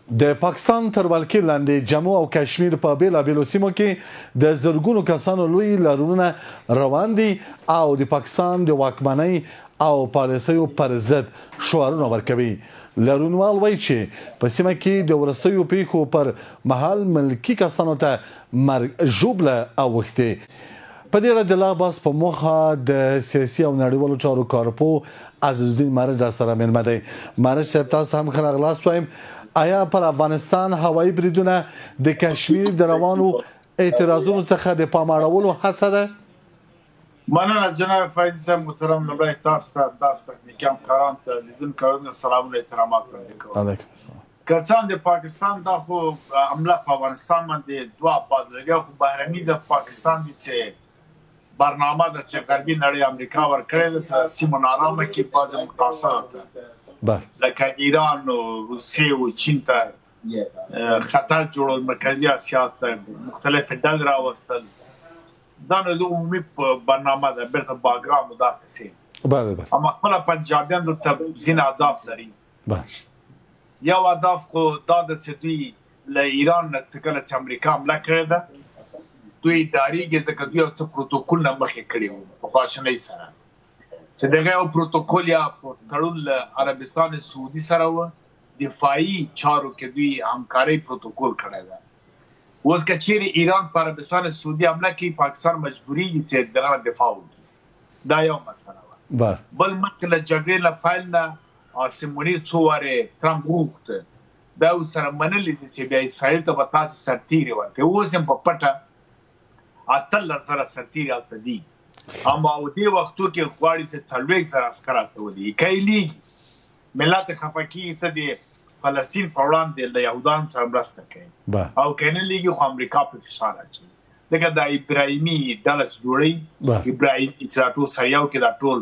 د پاکستان تر ولکې لاندې جموں او کشمیر په بیلابیلو سیمو کې د زرګونو کسانو لوی لاریونونه روان دي او د پاکستان د واکمنۍ او پالیسیو پر ضد شعارونه ورکوي. لاریونوال وایي چې په سیمه کې د وروستیو پیښو پر مهال ملکي کسانو ته مرګ ژوبله اوښتې. په دې اړه د لا بحث په موخه د سیاسي او نړیوالو چارو کارپوه عزیزالدین مارج راسره مېلمه دی. مارج صاحب تاسو هم ښه راغلاست وایم. آیا پر افغانستان هوایي بریدونه د کشمیر د روانو اعتراضونو څخه د پام اړولو هڅه ده؟ مننه جناب فایز صاحب محترم. لومړی تاسو ته داسې تکنیکي همکارانو ته لیدونکو سلامونه احترامات وړاندې کوم. علیکم السلام. که څه د پاکستان دا خو حمله په افغانستان باندې دوه ابعاد خو بهرني د پاکستان دي چې برنامه ده چې غربي نړۍ امریکا ورکړې ده سیمه نارامه کې بعضې مقاصد لکه ایران او روسیې او چین ته خطر جوړول، مرکزي اسیا ته مختلفې ډلې راوستل. دا نو د عمومي برنامه ده بیرته باګرام او دا کیسې. اما خپله پنجابیان دلته ځینې اهداف لري. یو هدف خو دا ده چې دوی له ایران نه چې کله چې امریکا حمله کړې ده دوی ډارېږي ځکه دوی یو څه پروتوکول نه مخکې کړي وو په خواشینۍ سره چې دغه یو پروتوکول یا تړون له عربستان سعودي سره و، دفاعي چارو کې دوی همکارۍ پروتوکول کړی ده. اوس که چیرې ایران په عربستان سعودي حمله کوي پاکستان مجبوریږي چې دغه دفاع وکړي. دا یو مسله وه. بل مخکې له جګړې له پیل نه عاصم منیر څو وارې ټرمپ وغوښته دا ورسره منلي دي چې بیا اسرائیل ته به تاسې سرتیري ورکوي. اوس هم په پټه 18,000 سرتیري هلته دي. اما او دې وختو کې غواړي چې 40,000 عسکر هلته ولري. که یې لیږي ملت خفه کېږي ته د فلسطین په وړاندې له یهودانو سره مرسته کوي او که نه لیږي خو امریکا په فشار اچوي. ځکه دا ابراهیمي ډله چې جوړوي ابراهیمي چې دا ټول سره یو کې دا ټول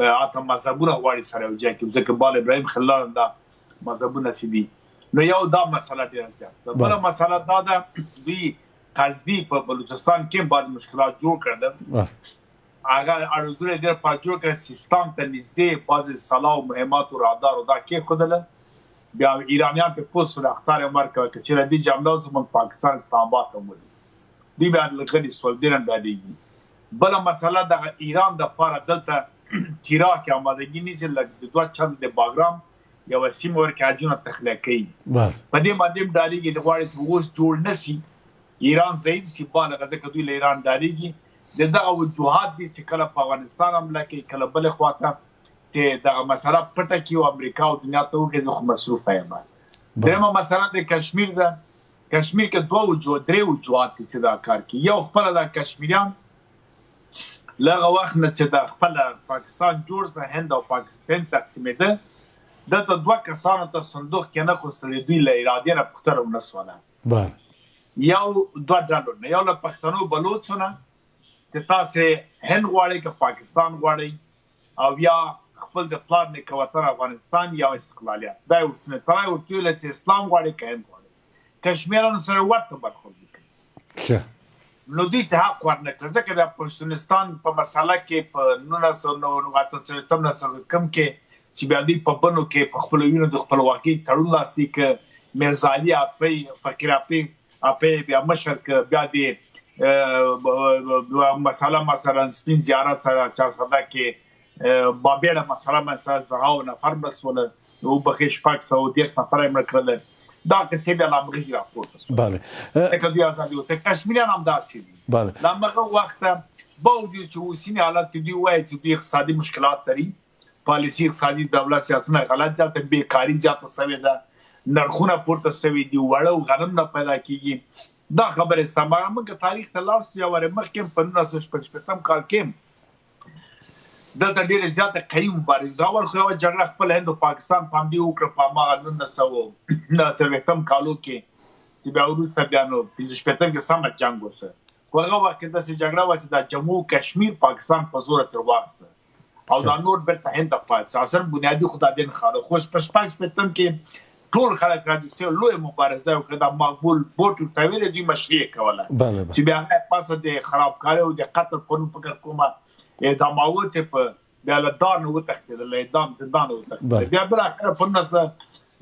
اته مذهبونه غواړي سره یو ځای کړي ځکه بال ابراهیم خلال دا مذهبونه چې دي. نو یو دا مسله ډېره زیاته. بله مسله دا ده دوی قصدي په بلوچستان کې بعض مشکلات جوړ کړل. هغه اړوندونه ډېر پاک جوړ کړل، سیستان ته نږدې بعضې سلا او مهمات او رادار او دا کېښودله. بیا ایرانیان پرې پوه سول اخطار یې ورکړه که چېرې دې حمله وشي موږ پاکستان اسلام آباد ته ولرو. دوی بیا غلي شول، ډېر هم ډارېږي. بله مسله دغه ایران دپاره دلته تیرا کې آمادګي نیسي لکه د 2 چند د باګرام یوه سیمه ورکې حجونه تخلیه کوي. په دې باندې هم ډارېږي د غواړي چې اوس جوړ نه سي ایران ضعیف سي بالغه ځکه دوی له ایران ډارېږي. د دغه وجوهات دي چې کله په افغانستان حمله کوي کله بلې خواته چې دغه مسله پټه کړي او امریکا او دنیا ته وښیي زه خو مصروفه یم. درېیمه مسله د کشمیر ده. کشمیر کې 3 وجوهات دي چې دا کار کوي. یو خپله د کشمیریان له هغه وخت نه چې د خپله پاکستان جوړ سه هند او پاکستان تقسیمېده دلته 2 کسانو ته صندوق کې نه خوستلې دوی له ارادې نه پوښتنه ونه سوله. یو 2 ډلو نه، یو له پښتنو بلوڅو نه چې تاسې هند غواړئ که پاکستان غواړئ او یا خپل د پلار نیکه وطن افغانستان یا استقلالیت. دا یې ورته تړی ورته ویله چې اسلام غواړئ که هند غواړئ. کشمیریانو سره ورته برخورد وکړي. نو دوی ته حق ورنه کړه ځکه بیا پښتونستان په مسله کې په 1998 کې چې بیا دوی په بنو کې په خپلو وینو د خپلواکۍ تړون لاسلیک کړ. میرزا علي اپی فقیر اپی بیا مشر که بیا د مسله مثلا سپین زیارت سره چارسده کې بابیړه مسله مثلا 100 نفر مسوله او بخې 610 نفر یې مړه کړل. دا کیسې بیا لا مغزي راپورته شوه. ځکه دوی ازادي ورته کشمیریان هم داسې دي. له همغه وخته باوجود چې اوسني حالت کې دوی وایي چې دوی اقتصادي مشکلات لري، پالیسي اقتصادي دولت سیاستونه غلط دي، هلته بېکاري زیاته سوې ده، نرخونه پورته سوي دي، وړه او غنم نه پیدا کېږي. دا خبره استعمال موږ تاریخ ته لاړ شو. یو وارې مخکې په 1945 کال کې دلته ډېرې زیاته قوي مبارزه وه. خو یوه جګړه خپل هند او پاکستان په همدې وکړه په هماغه 1990 کالو کې چې بیا وروسته بیا نو 55 کې سمه جنګ وسه. خو هغه وخت کې داسې جګړه وه چې دا جموں کشمیر پاکستان په زوره تر واخیسته او دا نور بیرته هند ته پاتې شو. اصل بنیادي خو دا دین خاله خو په 55 کې ټول خلک راځي چې لوی مبارزه وکړه. دا مقبول بوټ ورته ویلې دوی مشري کوله چې بیا هغه پاسه د خرابکارۍ او د قتل قانون فکر کومه اعداماوه چې په بیا له دار نه وتښتېدل، اعدام زندان وتښتېدل. بیا بالاخره په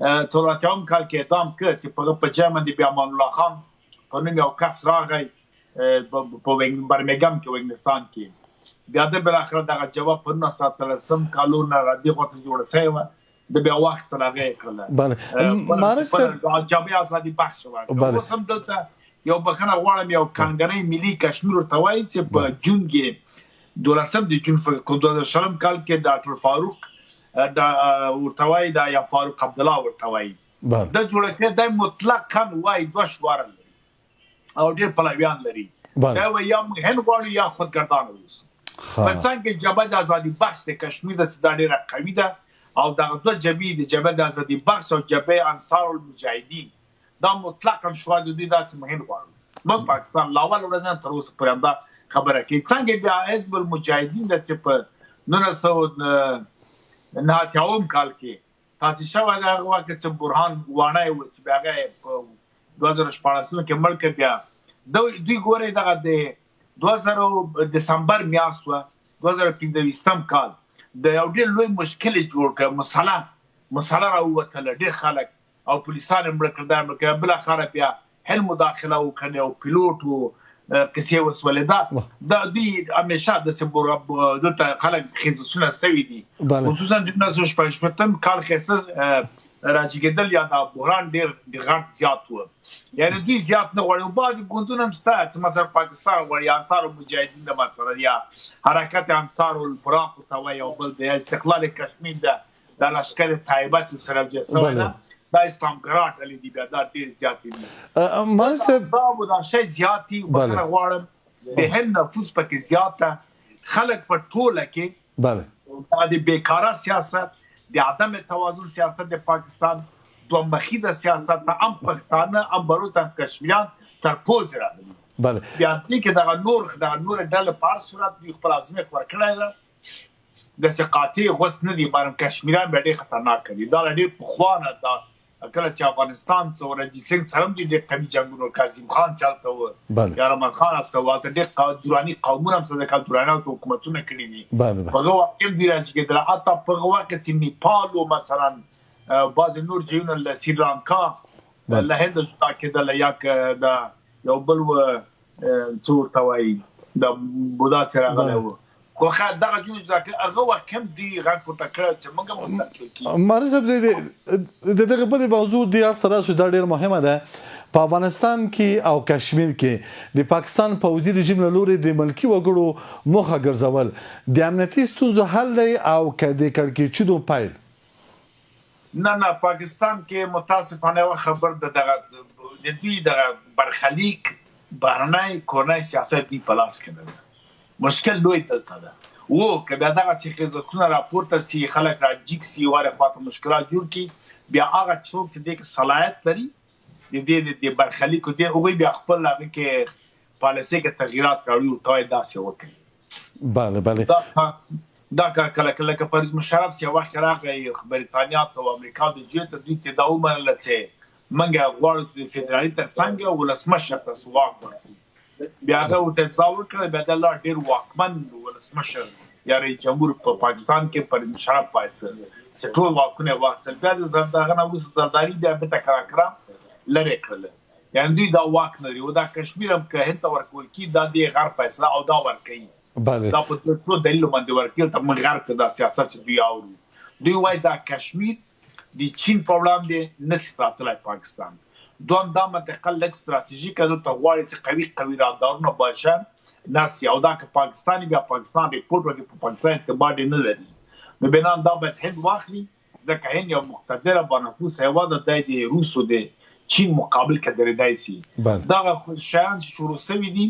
څلوراتیاوم کال کې اعدام کړ چې په جای باندې بیا امان الله خان په نوم یو کس راغی په برمنګام کې انګلستان کې بیا د بالاخره دغه جواب په 1930 کالونو راځي غوته جوړه شوی و د بیا وخت سره هغه کړل بله مارک صاحب جامع ازادي بخش ورکړه اوس هم دلته یو بخښنه غواړم یو کانګرې ملي کشمیر ورته وایي چې په جون کې 12 د جون په 2000 کال کې ډاکټر فاروق ورته وایي دا یا فاروق عبدالله ورته وایي د جوړه کې د مطلقاً وایي 2 شوار لري او ډېر پلویان لري دا وایي یا هند غواړي یا خودګردان اوسي ترڅنګ جبهه د ازادي بخش د کشمیر د ډېره قوي ده او دغه دوه جبهې د جبهه د ازادي بخش او جبهه انصار المجاهدین دا مطلقاً شوار دي دا چې مهم غواړي موږ پاکستان لاول ورځ تر اوسه پورې همدا خبره کوي څنګه بیا حزب المجاهدین د چې په 1989 کال کې تاسیس شوی د هغه وخت چې برهان وانای و چې هغه په 2014 کې مړ کړ بیا دوی ګوري دغه د 2000 دسمبر میاشت و 2015 کال د یو ډېر لوی مشکل جوړ کړ مسله راووتله ډېر خلک او پولیسان مړه کړل بل اخر بیا هل مداخله وکړه او پیلوټ و کسي وسولې دا دوی همیشه د سبور د خلک خصوصونه سوي دي خصوصا د 1915 کال خصوص راځيګدل یا د بحران ډېر غټ زیات و یعنی دوی زیات نه غواړي بعضي ګوندونه هم شته چې مثلا پاکستان غواړي انصار المجاهدین د مثلا یا حرکت انصار الفراق او یو بل د استقلال کشمیر د لشکر طیبه سره جسمه دا اسلام ګرات علي دی بیا دا ډیر زیات دي مال صاحب دا شی زیاتی وکړه غواړم د هند نفوس پکې زیاته خلک په ټوله کې بله د بیکاره سیاست د عدم توازن سیاست د پاکستان دوه مخیزه سیاست هم پښتانه هم بروت کشمیریان تر پوز راغلي بله بیا دې کې د نور ډله په صورت دی خپل ازمه ورکړای ده د سقاطي غوست نه دي بارم کشمیریان به ډېر خطرناک دي دا ډېر پخوانه ده کله چې افغانستان څوره د سنگ سرم دي د قومي جنگونو کاظم خان چلته و یا رحمان خان افته و ته د دوراني قومونو هم سره د دوراني حکومتونه کړی دي په هغه وخت کې دی چې د حتی په هغه وخت کې نیپال او مثلا بعض نور جیون له سریلانکا له هند څخه کېدل یا د یو بل و څور توای د بودا سره غلو کوخه دغه جوړ ځکه هغه وخت کم دی غږ پورته کړ چې موږ مستقل کی مارزب دغه په موضوع دی تر اوسه دا ډیر مهمه ده په افغانستان کې او کشمیر کې د پاکستان پوځي رژیم له لوري د ملکی وګړو مخه ګرځول د امنیتي ستونزو حل دی او کډې کړکېچدو پایل نه پاکستان کې متاسفانه خبر دغه د دې د برخلیک بهرنۍ کورنۍ سیاست دی پلاس کړي مشکل لوی دلته ده وو که بیا دغه سیخزتونه راپورته سي خلک راجیک سي واره خاطر مشکلات جوړ کی بیا هغه څوک چې د صلاحیت لري د دې برخلیکو دی او بیا خپل هغه کې پالیسي کې تغیرات راوړي او توای داسې وکړي بله دا کله که پر مشرف سی وخت راغی بریتانیا او امریکا د جوړ تدریج ته دا ومنل چې منګه غواړو چې فدرالي ترڅنګ ولسمشر تاسو واکمن بیا هغه ته تصور کړ بیا د الله ډیر واکمن ولسمشر یا رئیس جمهور په پاکستان کې پر مشرف پاتې چې ټول واکونه واکسل بیا د زرداغه نو زرداری بیا به تکرار لری کړل یعنی دوی دا واک نه لري او دا کشمیر هم که هند ورکول کی دا دی غر فیصله او دا ورکړي بله دا په ټول دلیل باندې ورکړل ته موږ غر کړه سیاست چې دوی اورو دوی وایي دا کشمیر د چین په وړاندې نشي راتلای پاکستان دوم دا منطقه لک استراتیژیک ده ته غواړي چې قوي رادارونه باشه ناس یو دا که پاکستاني بیا پاکستان ریپورت ورکړي په پاکستان اعتبار نه لري نو بنان دا به هند واخلي ځکه هند یو مقتدره بانفوس هیواد ده د روس او د چین مقابل کې درېدای شي دا شیان چې شروع شوي دي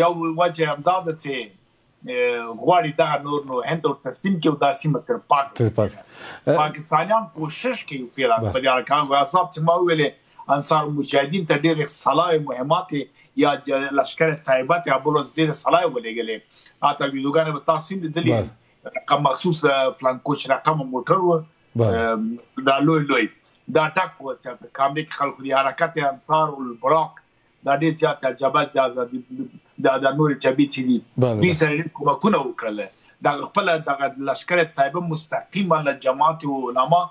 یو وجه هم دا ده چې غواړي دا نور نو هند او تسلیم کې او دا سیمه تر پاکستانیان کوشش کوي فعلا په دې اړه کوم حساب چې ما ویلې انصار مجاهدین ته ډېر صلاح مهمات یا لشکر طیبه ته بولز ډېر صلاح ولېګلې اته ویډیوګانې په تاسو دې کوم مخصوص فلانکوچ رقم موټر و دا لوی دا ټاک و چې کامل خلکو دی حرکت انصار البراق دا ډېر زیات جبهه د نور جبهې چې دي دوی سره کومکونه وکړل دا خپل د لشکر طیبه مستقیما له جماعت او علما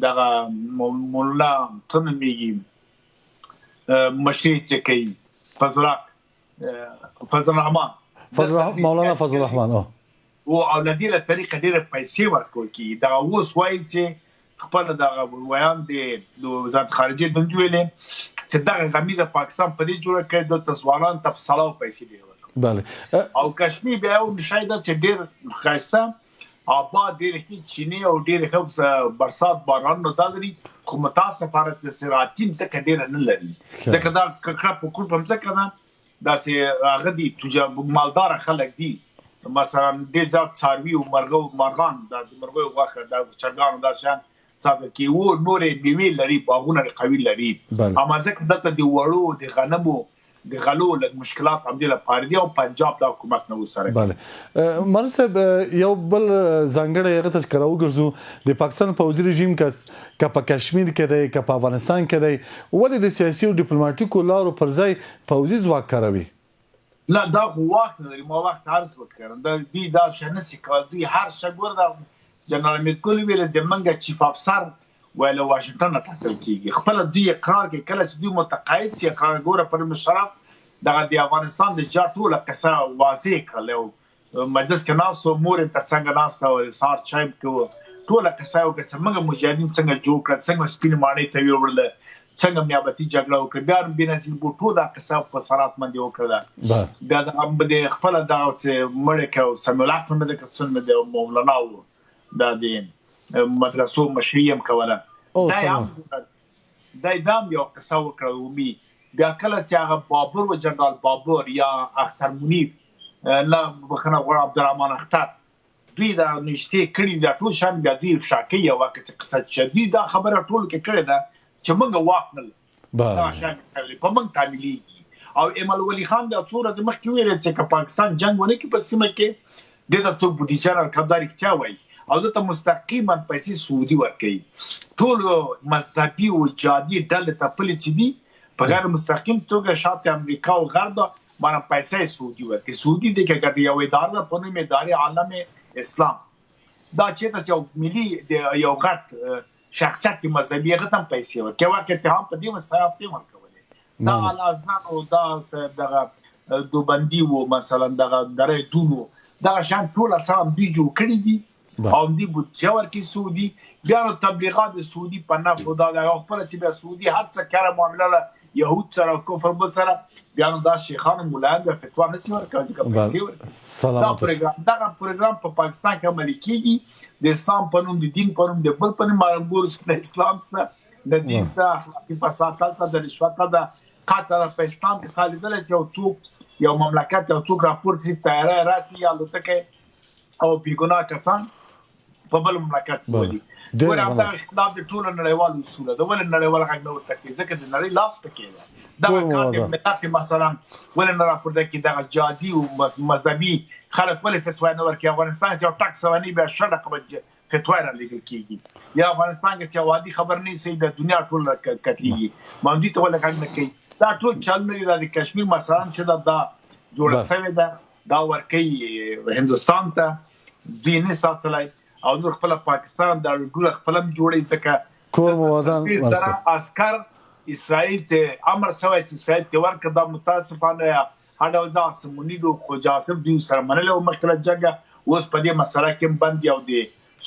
دغه مولا څه نومېږي مشري چې کوي فضل الرحمن مولانا فضل الرحمن او د دې له طریقه ډېره پیسې ورکول کېږي دغه اوس وایي چې خپل دغه ویان د وزارت خارجه دنده ویلې چې دغه غمیزه پاکستان په دې جوړه کړې د ځوانانو ته سلاو پیسې دی بله او کشمیر بیا یو نشای ده چې ډېر ښایسته آباد ډېر ښه چینې او ډېر ښه برسات بارانونه دا لري خو متاسفانه چې زراعتي مځکه ډېره نه لري ځکه دا ککړه په کور په مځکه ده داسې هغه دي مالداره خلک دي مثلا ډېر زیات څاروي او مرغان د مرغیو غوښه د چرګانو دا شیان ساتل کېږي او نورې میوې لري باغونه قوي لري اما ځکه دلته د وړو د غنمو د غلو لږ مشکلات همدې لپاره دي او پنجاب د حکومت نه وسره بله مولوي صاحب یو بل ځانګړی هغه ته چې راوګرځو د پاکستان پوځي رژیم که په کشمیر کې دی که په افغانستان کې دی ولې د سیاسي او ډیپلوماټیکو لارو پر ځای پوځي ځواک کاروي نه دا خو واک نه لري ما وخت عرض وکړم دوی دا شی نشي کولی دوی هر شی ګوره د جنرال میرکول ویل د منګه چیف افسر ویل واشنگټن ته ټاکل کېږي خپل دوی اقرار کوي کله چې دوی متقاعد شي اقرار ګوره پر مشرف دغه د افغانستان د ټوله قصه واضح کړل او مجلس کې ناستو مور ترڅنګ ناستو سار چایم کې ټوله قصه او که څنګه مجاهدین څنګه جوړ کړ څنګه سپین ماڼۍ ته ویوړل څنګه نیابتي جګړه وکړه بیا بېنظیر بوټو دا قصه په صراحت باندې وکړه بیا د خپل دغه چې مړ کې سمیع الله احمد د کڅن د مولانا د مدرسو مشري هم کوله دا دام یو قصه وکړه ومي بیا کله چې هغه بابر و جنرال بابر یا اختر منیب لا بخنه غوړ عبدالرحمن اختر دوی دا نشته کړي دا ټول شان بیا دوی فشاکي یو وخت قصه شدید دا خبره ټول کې کړي دا چې موږ واک نه دا شان په موږ تعمیلېږي او ایمل ولی خان دا څو ورځې مخکې ویل چې پاکستان جنگ ونه کې په سیمه کې د څو بودیجه راکړداري اختیا وایي او دته مستقیما پیسې سعودي ورکوي ټول مذهبي او جهادي ډلې ته پلي چې دي په غیر مستقیم توګه شاته امریکا او غرب باندې پیسې سعودي ورکوي سعودي د کې یو اداره په نوم ادارې عالم اسلام دا چې یو ملي یو غټ شخصیت مذهبي هغه ته پیسې ورکوي واکه ته هم په دې مسایل ته ورکولې دا الازان او دا دغه دوبندي وو مثلا دغه درې دونو دا شان ټول اسام دي جوړ کړی دي او دې بوجه ورکي سعودي بیا نو تبلیغات سعودي په نه خدا دا خپل چې بیا سعودي هر څه کړه معاملې يهود سره کفر بل سره بیا نو دا شیخان مولانا د فتوا نسی ورکوي چې پیسې ورکوي دا پروګرام په پاکستان کې عملي کیږي د اسلام په نوم د دین په نوم د بل په نوم مرګور د اسلام سره د دین سره اخلاقي فساد د رشوت د قاتل په اسلام کې خالدل چې یو څوک یو مملکت یو څوک راپور سي تیار راسي یا لوتکه او بیګنا کسان په بل مملکت ولي ګور دا خلاف د ټول نړیوال اصول د ول نړیوال حق نو تکي ځکه د نړۍ لاس پکې دا کار مثلا ول نه راپور د کې د جادي او مذهبي خلک ول فتوا نه ورکي افغانستان چې ټاکس ونی به شړه کوي فتوا را لګل کیږي یا افغانستان کې چې وادي خبر نه سي د دنیا ټول کتلېږي باندې ته ول حق نه کوي دا ټول چل نه د کشمیر مثلا چې دا جوړ شوی دا ورکي هندستان ته دین ساتلای او نور خپل پاکستان د ټول خپلم جوړي ځکه کور موادان عسكر اسرائیل ته امر سوی چې اسرائیل ته ورکړه د متاسفانه هډو دا سمونیدو خو جاسم دوی سره منلو مخکله جنگ اوس په دې مسله کې بند یو دی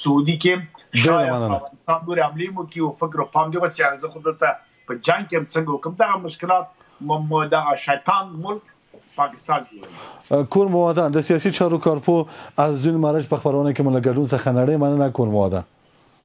سعودي کې شاید افغانستان ګوري عملی مو کې او فکر پام دی وسه ارزه خود ته په جنگ کې څنګه کوم دا مشکلات دا شیطان ملک پاکستان کې کور موادان د سیاسي چارو کارپو از دون مارج په خبرونه کې ملګرون څخه نړۍ مننه کور موادان